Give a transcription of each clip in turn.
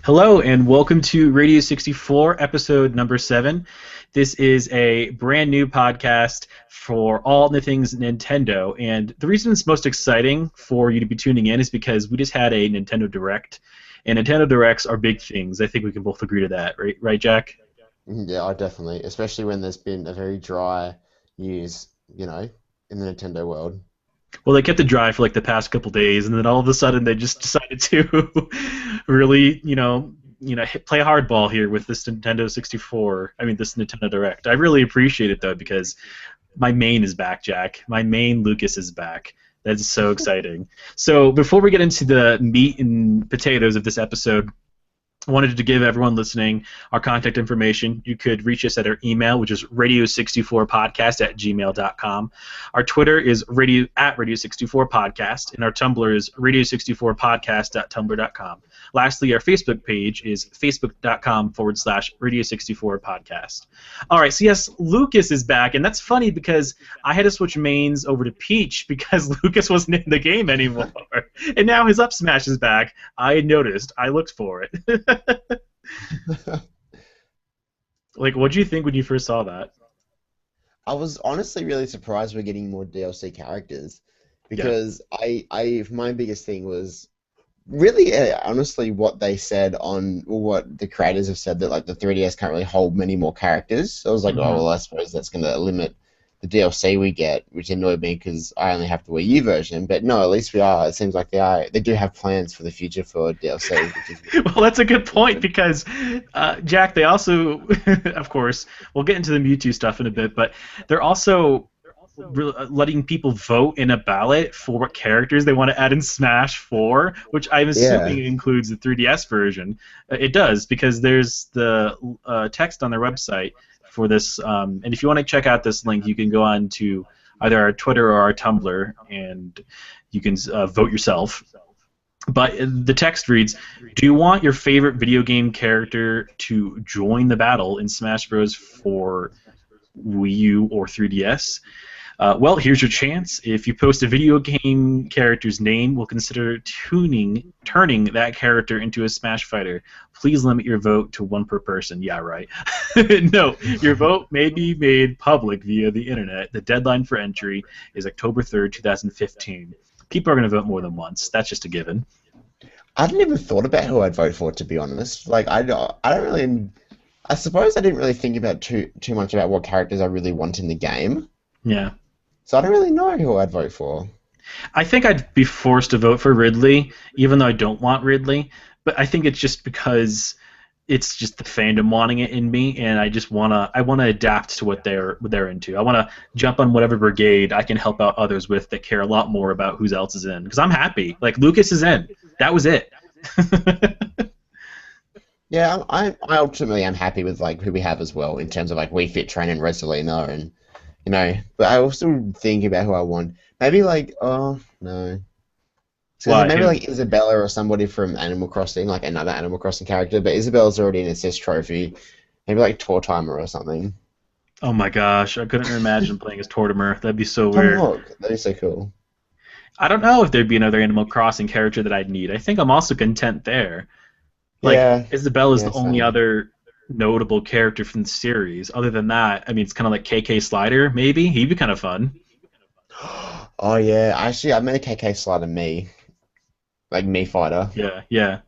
Hello and welcome to Radio 64, episode number 7. This is a brand new podcast for all the things Nintendo, and the reason it's most exciting for you to be tuning in is because we just had a Nintendo Direct, and Nintendo Directs are big things. I think we can both agree to that, right, Jack? Yeah, I definitely, especially when there's been a very dry years, in the Nintendo world. Well, they kept it dry for like the past couple days, and then all of a sudden they just decided to really, play hardball here with this Nintendo 64. I mean, this Nintendo Direct. I really appreciate it though because my main is back, Jack. My main Lucas is back. That's so exciting. So before we get into the meat and potatoes of this episode, I wanted to give everyone listening our contact information. You could reach us at our email, which is radio64podcast@gmail.com. Our Twitter is radio64podcast, and our Tumblr is radio64podcast.tumblr.com. Lastly, our Facebook page is facebook.com/radio64podcast. All right, so yes, Lucas is back, and that's funny because I had to switch mains over to Peach because Lucas wasn't in the game anymore. And now his up smash is back. I noticed. I looked for it. Like, what did you think when you first saw that? I was honestly really surprised we're getting more DLC characters Yeah. because my biggest thing was really honestly what they said on or what the creators have said that like the 3DS can't really hold many more characters. So I was like, oh Hmm. well, I suppose that's going to limit the DLC we get, which annoyed me because I only have the Wii U version. But no, at least we are. It seems like they do have plans for the future for DLC, which is really Well, that's a good point because, Jack, they also, of course, we'll get into the Mewtwo stuff in a bit, but they're also letting people vote in a ballot for what characters they want to add in Smash 4, which I'm yeah. assuming includes the 3DS version. It does, because there's the text on their website for this, and if you want to check out this link, you can go on to either our Twitter or our Tumblr, and you can vote yourself. But the text reads, "Do you want your favorite video game character to join the battle in Smash Bros. For Wii U or 3DS? Well, here's your chance. If you post a video game character's name, we'll consider turning that character into a Smash fighter. Please limit your vote to one per person." Yeah, right. No, your vote may be made public via the internet. The deadline for entry is October 3rd, 2015. People are going to vote more than once. That's just a given. I hadn't even thought about who I'd vote for, to be honest. Like, I don't really. I suppose I didn't really think about too much about what characters I really want in the game, Yeah. so I don't really know who I'd vote for. I think I'd be forced to vote for Ridley, even though I don't want Ridley. But I think it's just because it's just the fandom wanting it in me, and I wanna adapt to what they're into. I wanna jump on whatever brigade I can help out others with that care a lot more about who else is in. Because I'm happy. Like Lucas is in. That was it. Yeah, I ultimately am happy with like who we have as well in terms of like Wii Fit Train and Rosalina and But I will still think about who I want. Maybe like oh no, so Why? maybe Who? like Isabella or somebody from Animal Crossing, like another Animal Crossing character. But Isabella's already an assist trophy. Maybe like Tortimer or something. Oh my gosh, I couldn't imagine playing as Tortimer. That'd be so Tom weird. Hawk, that is so cool. I don't know if there'd be another Animal Crossing character that I'd need. I think I'm also content there. Like Yeah, Isabelle is yeah, the only same. other notable character from the series. Other than that, I mean, it's kind of like KK Slider. Maybe he'd be kind of fun. Oh yeah, actually, I made a KK slide of me, like me fighter. Yeah, yeah.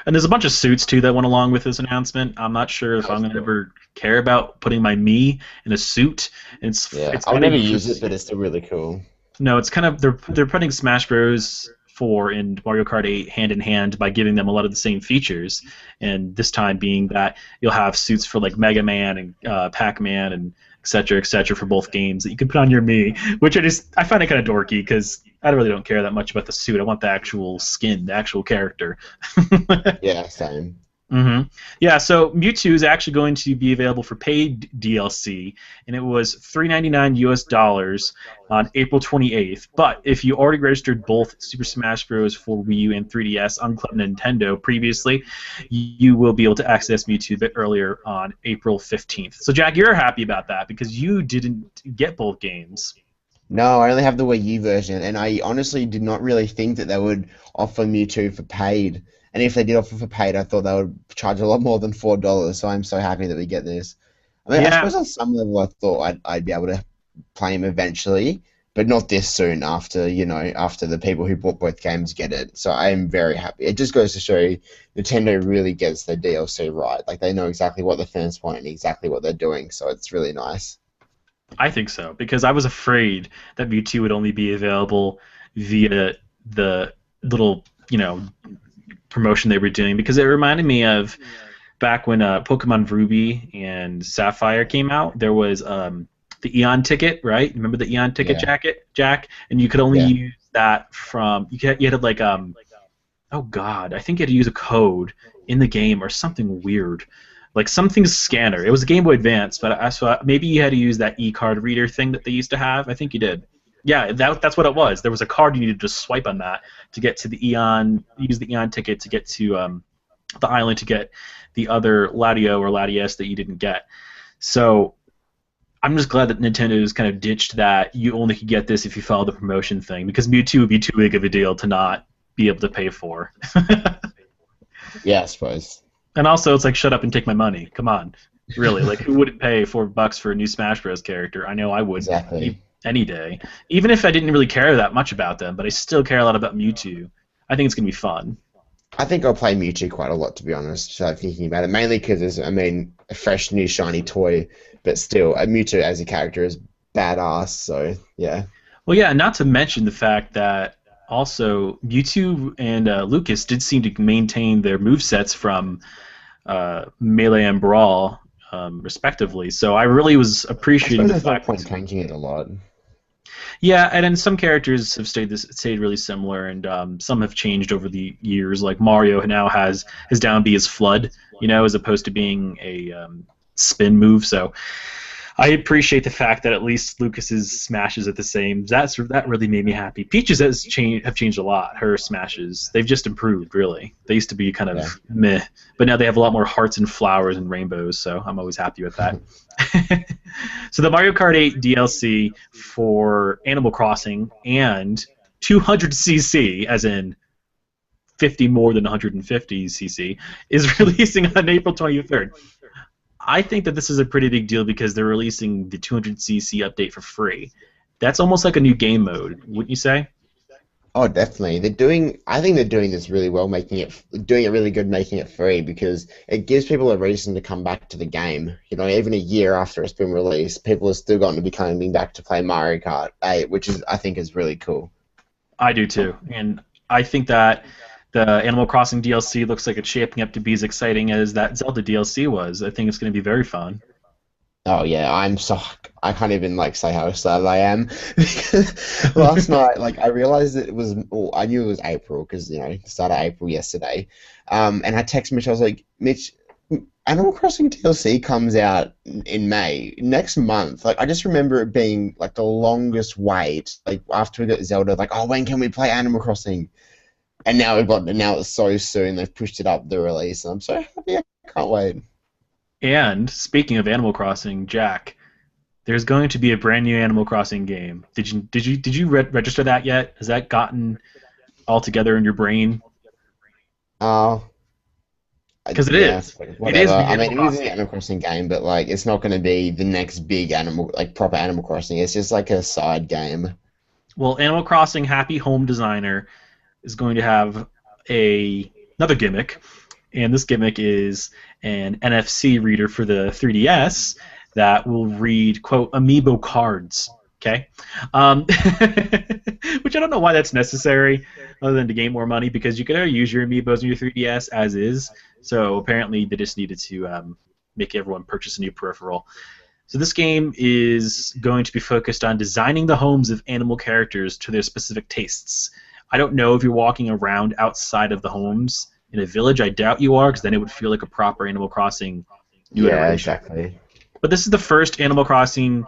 And there's a bunch of suits too that went along with this announcement. I'm not sure if That I'm was gonna cool. ever care about putting my me in a suit. Yeah, It's I'll funny never because use it, but it's still really cool. no, it's kind of they're putting Smash Bros. 4 and Mario Kart 8 hand in hand by giving them a lot of the same features, and this time being that you'll have suits for like Mega Man and Pac-Man and et cetera, for both games that you can put on your Mii, which I find it kind of dorky because I really don't care that much about the suit. I want the actual skin, the actual character. Yeah, same. Yeah, so Mewtwo is actually going to be available for paid DLC, and it was $3.99 US on April 28th. But if you already registered both Super Smash Bros. For Wii U and 3DS on Club Nintendo previously, you will be able to access Mewtwo a bit earlier on April 15th. So, Jack, you're happy about that because you didn't get both games. No, I only have the Wii U version, and I honestly did not really think that they would offer Mewtwo for paid. And if they did offer for paid, I thought they would charge a lot more than $4. So I'm so happy that we get this. I mean, I Yeah, suppose on some level I thought I'd be able to play him eventually, but not this soon after, after the people who bought both games get it. So I am very happy. It just goes to show you Nintendo really gets their DLC right. Like they know exactly what the fans want and exactly what they're doing. So it's really nice. I think so because I was afraid that Mewtwo would only be available via the little, promotion they were doing because it reminded me of back when Pokemon Ruby and Sapphire came out. There was the Eon ticket, right? Remember the Eon ticket Yeah, Jack? And you could only yeah. use that from you had like oh god, I think you had to use a code in the game or something weird. Like something scanner. It was a Game Boy Advance, but maybe you had to use that e-card reader thing that they used to have. I think you did. Yeah, that's what it was. There was a card you needed to just swipe on that to get to the Eon, use the Eon ticket to get to the island to get the other Ladio or Latias that you didn't get. So I'm just glad that Nintendo's kind of ditched that you only could get this if you follow the promotion thing because Mewtwo would be too big of a deal to not be able to pay for. Yeah, I suppose. And also, it's like, shut up and take my money. Come on, really? Like, who wouldn't pay $4 for a new Smash Bros. Character? I know I would, Exactly. any day. Even if I didn't really care that much about them, but I still care a lot about Mewtwo. I think it's gonna be fun. I think I'll play Mewtwo quite a lot, to be honest, thinking about it. Mainly because it's, I mean, a fresh, new, shiny toy, but still, Mewtwo as a character is badass, so, yeah. Well, yeah, not to mention the fact that also Mewtwo and Lucas did seem to maintain their movesets from Melee and Brawl, respectively. So I really was I appreciating suppose the there's no fact point that changing it a lot. yeah, and then some characters have stayed really similar, and some have changed over the years. Like Mario now has his down B is Flood, as opposed to being a spin move. So I appreciate the fact that at least Lucas's smashes are the same. That really made me happy. Peach's have changed a lot. Her smashes they've just improved really. They used to be kind Yeah. of meh, but now they have a lot more hearts and flowers and rainbows. So I'm always happy with that. So the Mario Kart 8 DLC for Animal Crossing and 200cc, as in 50 more than 150cc, is releasing on April 23rd. I think that this is a pretty big deal because they're releasing the 200cc update for free. That's almost like a new game mode, wouldn't you say? Oh, definitely. I think they're doing this really well, doing it really good, making it free because it gives people a reason to come back to the game. Even a year after it's been released, people are still going to be coming back to play Mario Kart 8, which I think is really cool. I do too, and I think that the Animal Crossing DLC looks like it's shaping up to be as exciting as that Zelda DLC was. I think it's going to be very fun. Oh yeah, I can't even say how excited I am because last night I realized that well, I knew it was April because the start of April yesterday, and I texted Mitch. I was like, Mitch, Animal Crossing DLC comes out in May next month. I just remember it being the longest wait. After we got Zelda, oh, when can we play Animal Crossing? And now now it's so soon. They've pushed it up the release, and I'm so happy. I can't wait. And speaking of Animal Crossing, Jack, there's going to be a brand new Animal Crossing game. Did you register that yet? Has that gotten all together in your brain? Uh, Because it yeah, is. It whatever. is the I Animal mean, it is an Crossing. Animal Crossing game, but it's not going to be the next big proper Animal Crossing. It's just a side game. Well, Animal Crossing Happy Home Designer is going to have another gimmick, and this gimmick is an NFC reader for the 3DS that will read, quote, amiibo cards. Okay? Which I don't know why that's necessary, other than to gain more money, because you could already use your amiibos in your 3DS as is. So apparently they just needed to make everyone purchase a new peripheral. So this game is going to be focused on designing the homes of animal characters to their specific tastes. I don't know if you're walking around outside of the homes in a village. I doubt you are, because then it would feel like a proper Animal Crossing new Yeah, iteration. exactly. But this is the first Animal Crossing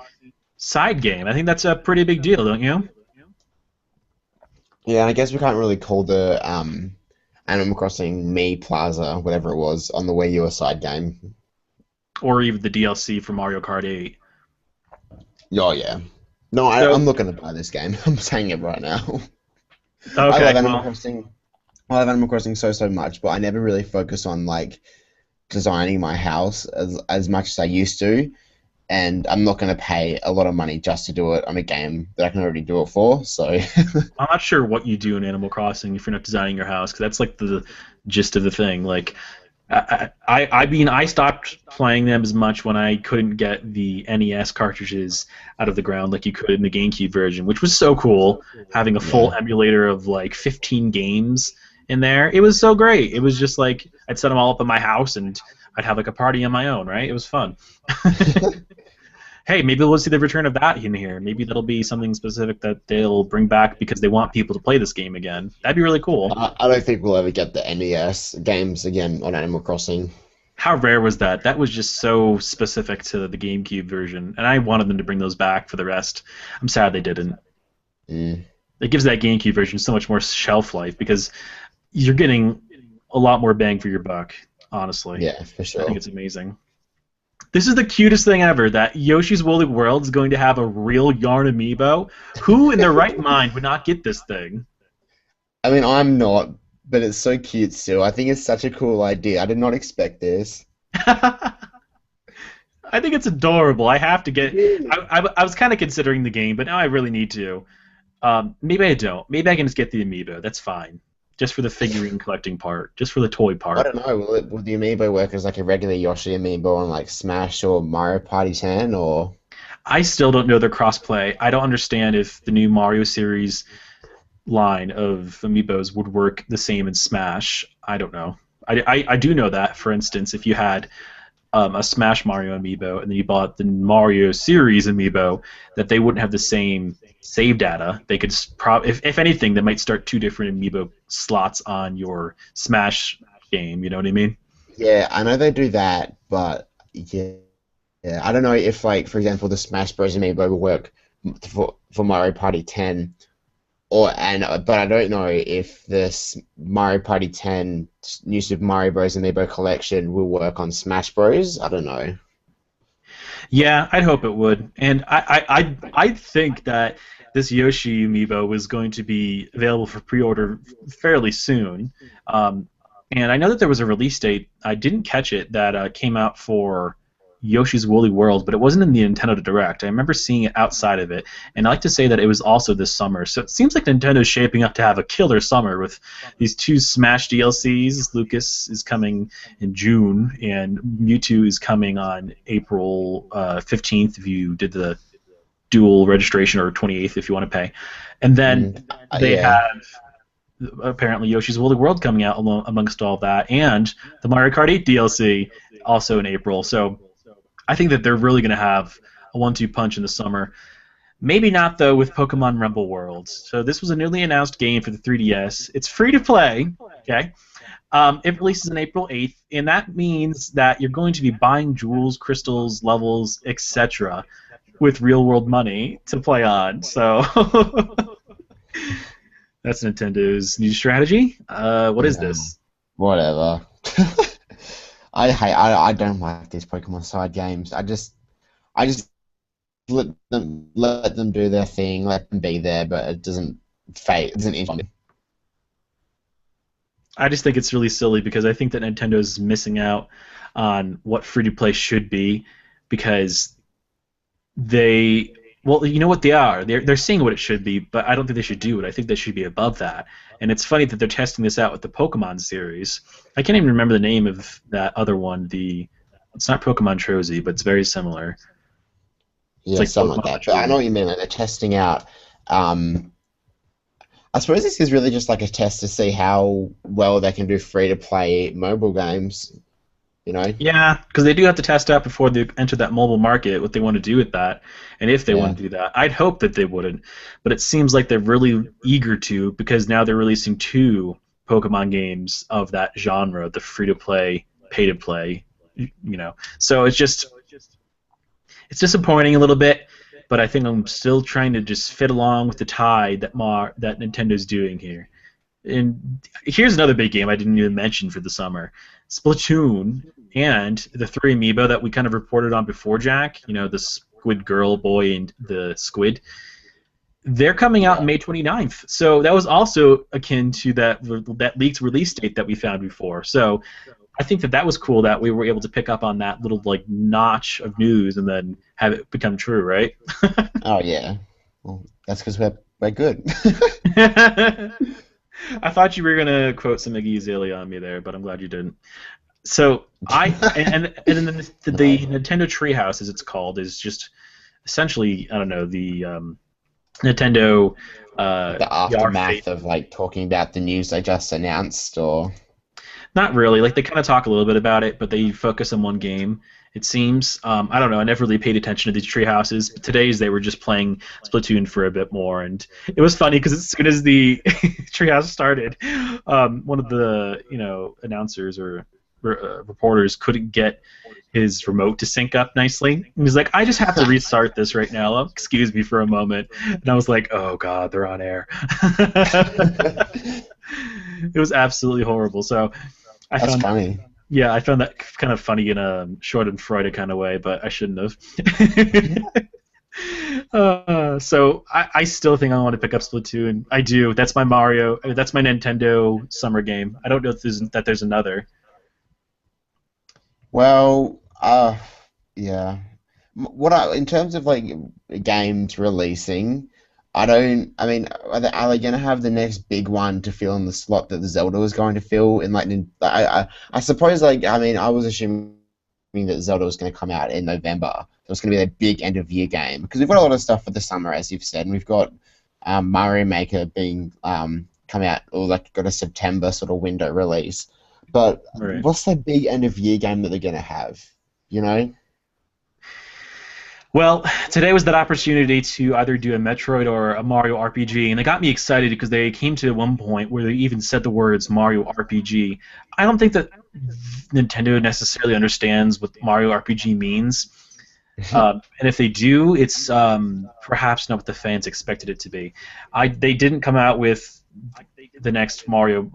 side game. I think that's a pretty big deal, don't you? Yeah, I guess we can't really call the Animal Crossing Me Plaza, whatever it was, on the Wii U a side game. Or even the DLC for Mario Kart 8. Oh yeah. No, So, I'm not going to buy this game. I'm saying it right now. I love okay, Animal well, Crossing. I love Animal Crossing so much, but I never really focus on like designing my house as much as I used to. And I'm not going to pay a lot of money just to do it on a game that I can already do it for. So I'm not sure what you do in Animal Crossing if you're not designing your house, because that's like the gist of the thing. Like, I mean, I stopped playing them as much when I couldn't get the NES cartridges out of the ground like you could in the GameCube version, which was so cool. Having a full yeah. emulator of like 15 games in there, it was so great. It was just like I'd set them all up in my house and I'd have like a party on my own, right? It was fun. Hey, maybe we'll see the return of that in here. Maybe that'll be something specific that they'll bring back because they want people to play this game again. That'd be really cool. I don't think we'll ever get the NES games again on Animal Crossing. How rare was that? That was just so specific to the GameCube version, and I wanted them to bring those back for the rest. I'm sad they didn't. Mm, It gives that GameCube version so much more shelf life because you're getting a lot more bang for your buck, honestly. yeah, for I think sure. it's amazing. This is the cutest thing ever, that Yoshi's Woolly World is going to have a real yarn amiibo. Who in their right mind would not get this thing? I mean, I'm not, but it's so cute still. I think it's such a cool idea. I did not expect this. I think it's adorable. I have to get. Really? I was kind of considering the game, but now I really need to. Maybe I don't. Maybe I can just get the amiibo. That's fine. Just for the figurine collecting part. Just for the toy I part. don't know. Will the amiibo work as like a regular Yoshi amiibo on like Smash or Mario Party 10 or? I still don't know their crossplay. I don't understand if the new Mario series line of amiibos would work the same in Smash. I don't know. I do know that, for instance, if you had a Smash Mario amiibo and then you bought the Mario series amiibo, that they wouldn't have the same save data. They could, if anything, they might start two different amiibo slots on your Smash game. You know what I mean? Yeah, I know they do that, but yeah, yeah, I don't know if like for example the Smash Bros. Amiibo will work for Mario Party 10 or but I don't know if this Mario Party 10 New Super Mario Bros. Amiibo collection will work on Smash Bros. I don't know. Yeah, I'd hope it would. And I think that this Yoshi amiibo is going to be available for pre-order fairly soon. Um, and I know that there was a release date. I didn't catch it that came out for Yoshi's Woolly World, but it wasn't in the Nintendo Direct. I remember seeing it outside of it, and I like to say that it was also this summer. So it seems like Nintendo's shaping up to have a killer summer with these two Smash DLCs. Lucas is coming in June, and Mewtwo is coming on April 15th if you did the dual registration, or 28th if you want to pay. And then Mm, they yeah, have apparently Yoshi's Woolly World coming out amongst all that, and the Mario Kart 8 DLC also in April. So I think that they're really going to have a one-two punch in the summer. Maybe not, though, with Pokemon Rumble Worlds. So this was a newly announced game for the 3DS. It's free to play, okay? It releases on April 8th, and that means that you're going to be buying jewels, crystals, levels, etc. with real-world money to play on. So that's Nintendo's new strategy. What is yeah, this? whatever. I don't like these Pokemon side games. I just let them do their thing, let them be there, but it doesn't fade, it doesn't interest me. I just think it's really silly because I think that Nintendo's missing out on what free-to-play should be, because they, well, you know what they are. They're seeing what it should be, but I don't think they should do it. I think they should be above that. And it's funny that they're testing this out with the Pokemon series. I can't even remember the name of that other one. It's not Pokemon Trozy, but it's very similar. It's Yeah, like something like Pokemon that. But I know Let's. what you mean. Like they're testing out. Um, I suppose this is really just like a test to see how well they can do free to play mobile games. You know? Yeah, because they do have to test out before they enter that mobile market what they want to do with that, and if they Yeah. want to do that. I'd hope that they wouldn't, but it seems like they're really eager to, because now they're releasing two Pokemon games of that genre, the free-to-play, pay-to-play, So it's disappointing a little bit, but I think I'm still trying to just fit along with the tide that Nintendo's doing here. And here's another big game I didn't even mention for the summer: Splatoon and the three amiibo that we kind of reported on before, Jack. You know, the Squid Girl boy and the Squid. They're coming out Yeah. May 29th. So that was also akin to that leaked release date that we found before. So I think that was cool that we were able to pick up on that little like notch of news and then have it become true, right? Oh yeah. Well, that's because we're good. I thought you were gonna quote some Iggy Azalea on me there, but I'm glad you didn't. So and then the No. Nintendo Treehouse, as it's called, is just essentially, I don't know, the Nintendo The PR face. aftermath of like talking about the news they just announced, or Not really. Like they kind of talk a little bit about it, but they focus on one game. It seems. I don't know. I never really paid attention to these tree houses. But today's they were just playing Splatoon for a bit more, and it was funny because as soon as the treehouse started, one of the announcers or reporters couldn't get his remote to sync up nicely. He was like, "I just have to restart this right now. Excuse me for a moment." And I was like, "Oh God, they're on air." It was absolutely horrible. So I that's found that, funny. yeah, I found that kind of funny in a Schadenfreude kind of way, but I shouldn't have. So I still think I want to pick up Splatoon. I do. That's my Mario. That's my Nintendo summer game. I don't know if there's another. Well, yeah. In terms of like games releasing, I don't. I mean, are they gonna have the next big one to fill in the slot that the Zelda was going to fill in like? I suppose like I mean I was assuming that Zelda was going to come out in November. So it's going to be a big end of year game because we've got a lot of stuff for the summer, as you've said, and we've got Mario Maker being come out or like got a September sort of window release. But Right. what's the big end of year game that they're going to have? You know? Well, today was that opportunity to either do a Metroid or a Mario RPG, and they got me excited because they came to one point where they even said the words Mario RPG. I don't think that Nintendo necessarily understands what Mario RPG means, and if they do, it's perhaps not what the fans expected it to be. They didn't come out with the next Mario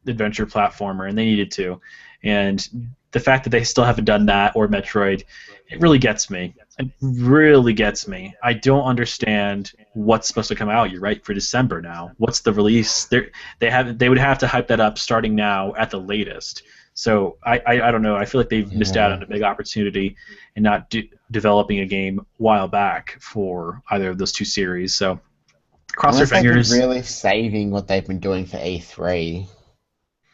adventure platformer, and they needed to. And the fact that they still haven't done that or Metroid, it really gets me. It really gets me. I don't understand what's supposed to come out. You're right for December now. What's the release? They would have to hype that up starting now at the latest. So I don't know. I feel like they've missed out Yeah. on a big opportunity in not developing a game a while back for either of those two series. So cross their Unless they've been fingers. really saving what they've been doing for E3,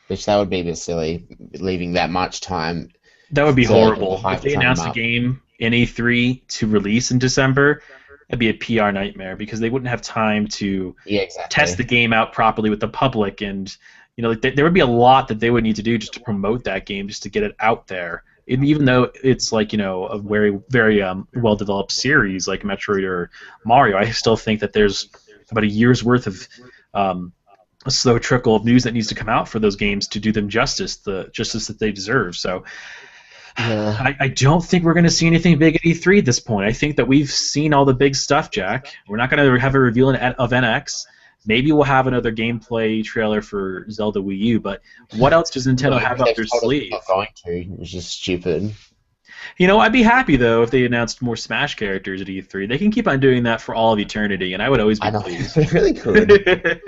which that would be a bit silly, leaving that much time That would be to horrible. If hype they train them announced a up. game in E3 to release in December, that'd be a PR nightmare because they wouldn't have time to Yeah, test exactly. the game out properly with the public, and like, there would be a lot that they would need to do just to promote that game, just to get it out there. And even though it's like a very very well developed series like Metroid or Mario, I still think that there's about a year's worth of um, a slow trickle of news that needs to come out for those games to do them justice, the justice that they deserve. So Yeah. I don't think we're going to see anything big at E3 at this point. I think that we've seen all the big stuff, Jack. We're not going to have a reveal of NX. Maybe we'll have another gameplay trailer for Zelda Wii U, but what else does Nintendo No, have because up they've their told us sleeve? they're not going to, which is stupid. I'd be happy though if they announced more Smash characters at E3. They can keep on doing that for all of eternity, and I would always be I know, pleased. they really could.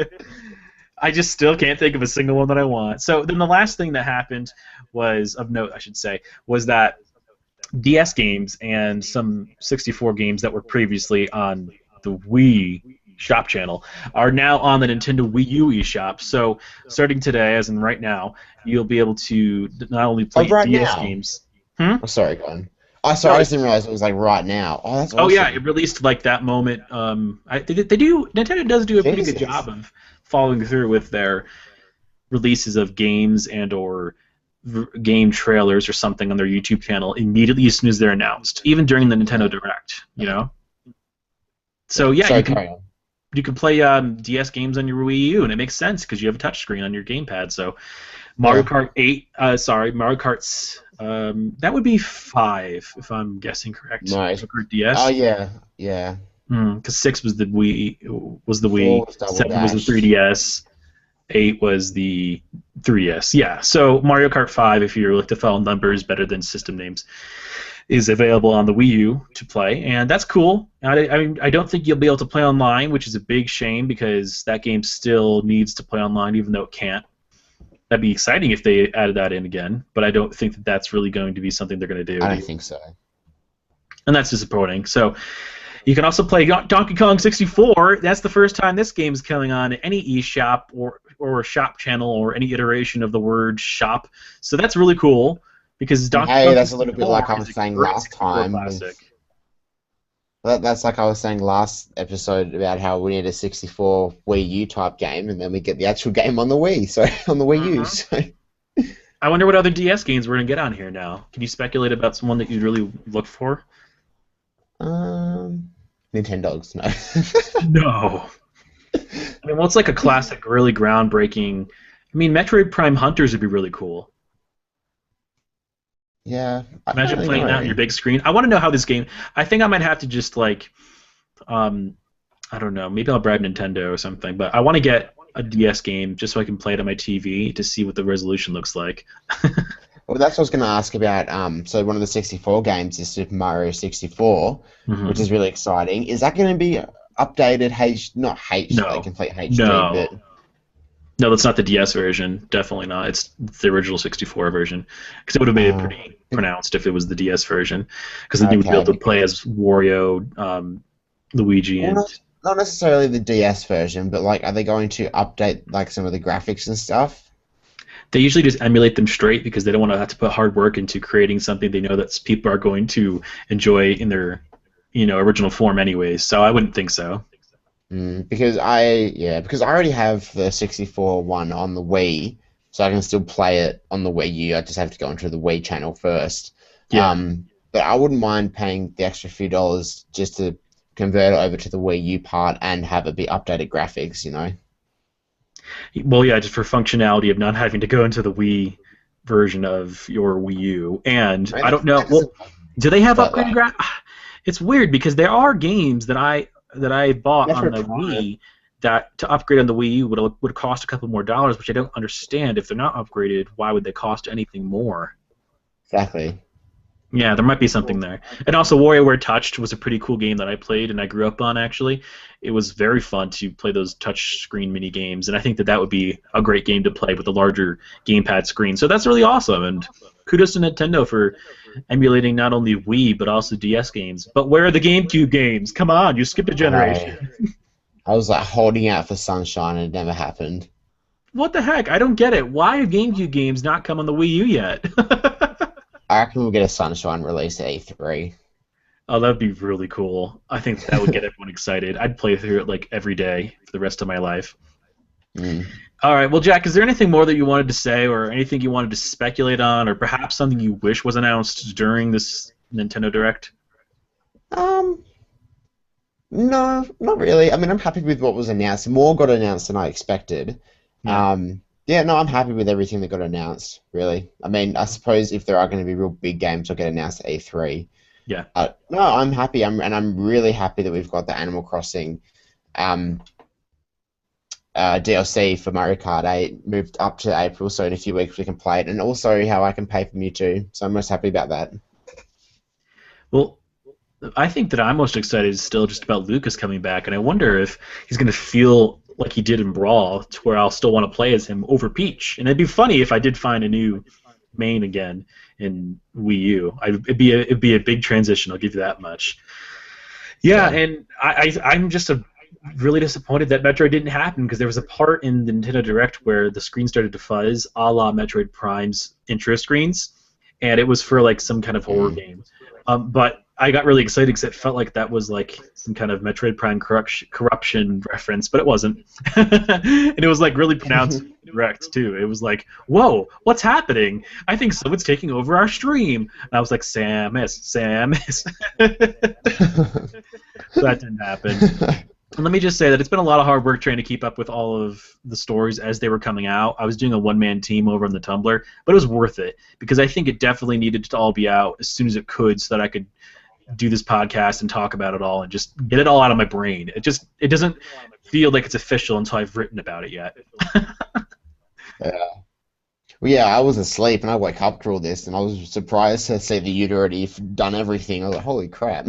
I just still can't think of a single one that I want. So then the last thing that happened was of note, I should say, was that DS games and some 64 games that were previously on the Wii shop channel are now on the Nintendo Wii U eShop. So starting today, as in right now, you'll be able to not only Oh, play right DS now. games. Hmm? Oh, sorry, go on. Oh, No, sorry, I just didn't realize it was like right now. Oh, that's oh yeah, it awesome. released like that moment. They do. Nintendo does do a pretty good Jesus. job of following through with their releases of games and or game trailers or something on their YouTube channel immediately as soon as they're announced, even during the Nintendo Yeah. Direct. You know. Yeah. So yeah, Sorry, carry on. you can play DS games on your Wii U, and it makes sense because you have a touchscreen on your gamepad. So Mario Yeah. Kart 8, Mario Kart's that would be 5 if I'm guessing correct. Nice. Mario Kart Oh DS. yeah. Yeah. Because 6 was the Wii, 4 was Double 7 was the Dash. 3DS, 8 was the 3DS. Yeah, so Mario Kart 5, if you're like to follow numbers better than system names. is available on the Wii U to play, and that's cool. I don't think you'll be able to play online, which is a big shame because that game still needs to play online, even though it can't. That'd be exciting if they added that in again, but I don't think that that's really going to be something they're going to I do. don't think so. And that's disappointing. So you can also play Donkey Kong 64. That's the first time this game is coming on any eShop or shop channel or any iteration of the word shop. So that's really cool because And Donkey hey, Kong that's a little bit 64 like I is was a saying great last 64 time classic. with that's like I was saying last episode about how we need a 64 Wii U type game, and then we get the actual game on the Wii, so on the Wii U. Mhm. So I wonder what other DS games we're going to get on here now. Can you speculate about someone that you'd really look for? Nintendogs, no. No. I mean, what's like a classic, really groundbreaking? I mean, Metroid Prime Hunters would be really cool. Yeah, I don't Imagine really playing that on your know. big screen. I want to know how this game. I think I might have to just like, um, I don't know. Maybe I'll bribe Nintendo or something. But I want to get a DS game just so I can play it on my TV to see what the resolution looks like. Well, that's what I was going to ask about. So one of the 64 games is Super Mario 64, which Hmm. is really exciting. Is that going to be updated not No, complete HD, no, but no. That's not the DS version. Definitely not. It's the original 64 version because it would have made it uh, pretty pronounced if it was the DS version because then you would be able okay. to play as Wario, Luigi, Well, and not necessarily the DS version, but like, are they going to update like some of the graphics and stuff? they usually just emulate them straight because they don't want to have to put hard work into creating something they know that people are going to enjoy in their original form anyways. So I wouldn't think so. Because I already have the 64 one on the Wii, so I can still play it on the Wii U. I just have to go into the Wii channel first. Yeah. But I wouldn't mind paying the extra few dollars just to convert it over to the Wii U part and have it be updated graphics, you know? Well, yeah, just for functionality of not having to go into the Wii version of your Wii U. And I mean, I don't know. that Well, doesn't bother me, do they have but upgraded like gra It's weird because there are games that I bought on Metroid the Prime, Wii that to upgrade on the Wii U would cost a couple more dollars, which I don't understand. If they're not upgraded, why would they cost anything more? exactly. Yeah, there might be something there. And also, WarioWare Touched was a pretty cool game that I played and I grew up on, actually. It was very fun to play those touch screen mini games, and I think that that would be a great game to play with a larger gamepad screen. So that's really awesome, and kudos to Nintendo for emulating not only Wii, but also DS games. But where are the GameCube games? Come on, you skipped a I know. generation. I was like holding out for Sunshine and it never happened. What the heck? I don't get it. Why have GameCube games not come on the Wii U yet? I reckon we'll get a Sunshine release at E3. Oh, that'd be really cool. I think that would get everyone excited. I'd play through it like every day for the rest of my life. Mm. All right, well, Jack, is there anything more that you wanted to say, or anything you wanted to speculate on, or perhaps something you wish was announced during this Nintendo Direct? Um, no, not really. I mean, I'm happy with what was announced. More got announced than I expected. Yeah, Yeah, no, I'm happy with everything that got announced, really. I mean, I suppose if there are going to be real big games that get announced at E3, yeah. no, I'm happy. And I'm really happy that we've got the Animal Crossing um, DLC for Mario Kart 8 moved up to April, so in a few weeks we can play it, and also how I can pay for Mewtwo. So I'm most happy about that. Well, I think that I'm most excited is still just about Lucas coming back, and I wonder if he's going to feel like he did in Brawl, to where I'll still want to play as him over Peach. And it'd be funny if I did find a new main again in Wii U. It'd be a big transition. I'll give you that much. Yeah, Yeah. and I'm just really disappointed that Metroid didn't happen because there was a part in the Nintendo Direct where the screen started to fuzz, a la Metroid Prime's intro screens, and it was for like some kind of horror Mm. game. But I got really excited because it felt like that was like some kind of Metroid Prime corruption reference, but it wasn't. And it was like really pronounced in the Direct too. It was like, "Whoa, what's happening? I think someone's taking over our stream." And I was like, "Samus, Samus." That didn't happen. And let me just say that it's been a lot of hard work trying to keep up with all of the stories as they were coming out. I was doing a one-man team over on the Tumblr, but it was worth it because I think it definitely needed to all be out as soon as it could so that I could do this podcast and talk about it all and just get it all out of my brain. It doesn't feel like it's official until I've written about it yet. Yeah. Well, yeah, I was asleep and I woke up to all this and I was surprised to see that you'd already done everything. I was like, holy crap.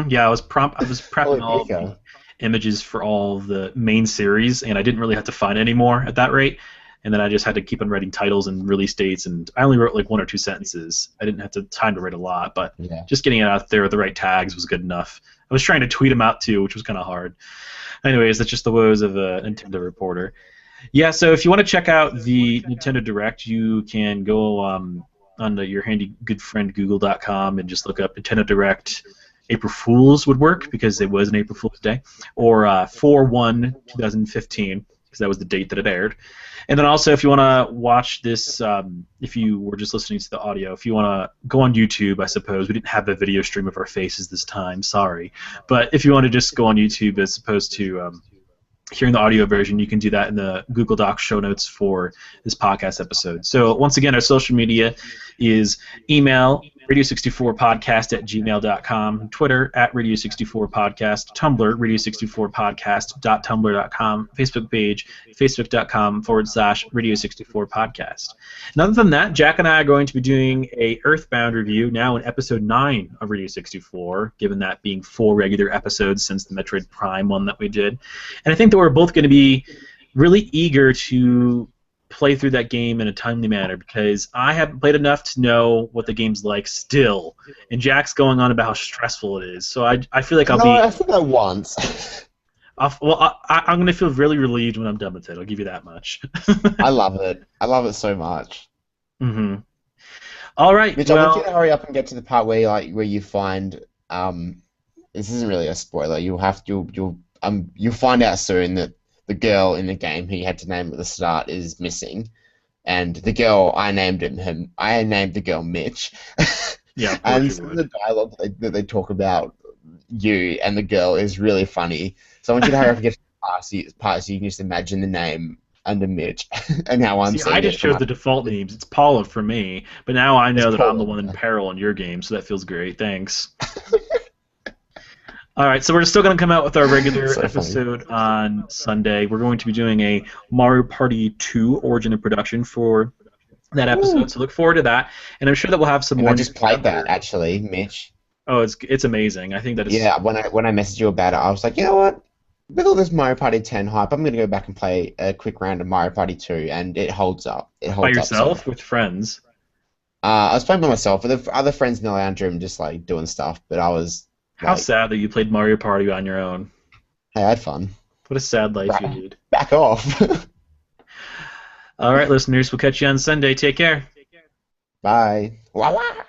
Yeah, I was prepping Holy all the Pika. images for all the main series, and I didn't really have to find any more at that rate. And then I just had to keep on writing titles and release dates, and I only wrote like one or two sentences. I didn't have to time to write a lot, but Yeah. just getting it out there with the right tags was good enough. I was trying to tweet them out too, which was kind of hard. Anyways, that's just the woes of a Nintendo reporter. Yeah, so if you want to check out the Nintendo Direct, you can go on your handy good friend Google.com and just look up Nintendo Direct. April Fools would work because it was an April Fool's Day, or 4/1/2015 because that was the date that it aired. And then also, if you want to watch this, if you were just listening to the audio, if you want to go on YouTube, I suppose we didn't have a video stream of our faces this time. Sorry, but if you want to just go on YouTube as opposed to hearing the audio version, you can do that in the Google Docs show notes for this podcast episode. So once again, our social media is email radio64podcast@gmail.com, Twitter @radio64podcast, Tumblr radio64podcast.tumblr.com, Facebook page facebook.com/radio64podcast. And other than that, Jack and I are going to be doing a Earthbound review now in episode 9 of Radio 64, given that being 4 regular episodes since the Metroid Prime one that we did. And I think that we're both going to be really eager to play through that game in a timely manner because I haven't played enough to know what the game's like still, and Jack's going on about how stressful it is. So I feel like I'll No, be. I think I once. I'm going to feel really relieved when I'm done with it. I'll give you that much. I love it. I love it so much. Mm-hmm. All right. Mitch, I want you to hurry up and get to the part where where you find this isn't really a spoiler. You'll find out soon that the girl in the game who you had to name at the start is missing, and the girl I named the girl Mitch. Yeah, of course And you some of would. the dialogue that they talk about you and the girl is really funny. So I want you to hurry up and get to the part so you can just imagine the name under Mitch and how I'm See, saying I just it. chose the default names. It's Paula for me, but now I It's know that I'm the Paula. one in peril in your game, so that feels great. Thanks. All right, so we're still going to come out with our regular So funny. episode on Sunday. We're going to be doing a Mario Party 2 Origin of Production for that episode, so look forward to that. And I'm sure that we'll have some And more. I just played that actually, Mitch. Oh, it's amazing. I think that is. Yeah, when I messaged you about it, I was like, you know what? With all this Mario Party 10 hype, I'm gonna go back and play a quick round of Mario Party 2, and it holds up. It By holds up so yourself, well. with friends. I was playing by myself with the other friends in the lounge room, just like doing stuff. But I was How like, sad that you played Mario Party on your own. hey, I had fun. What a sad life you Back, lead. back off. All right, listeners, we'll catch you on Sunday. Take care. Bye. Wah, wah.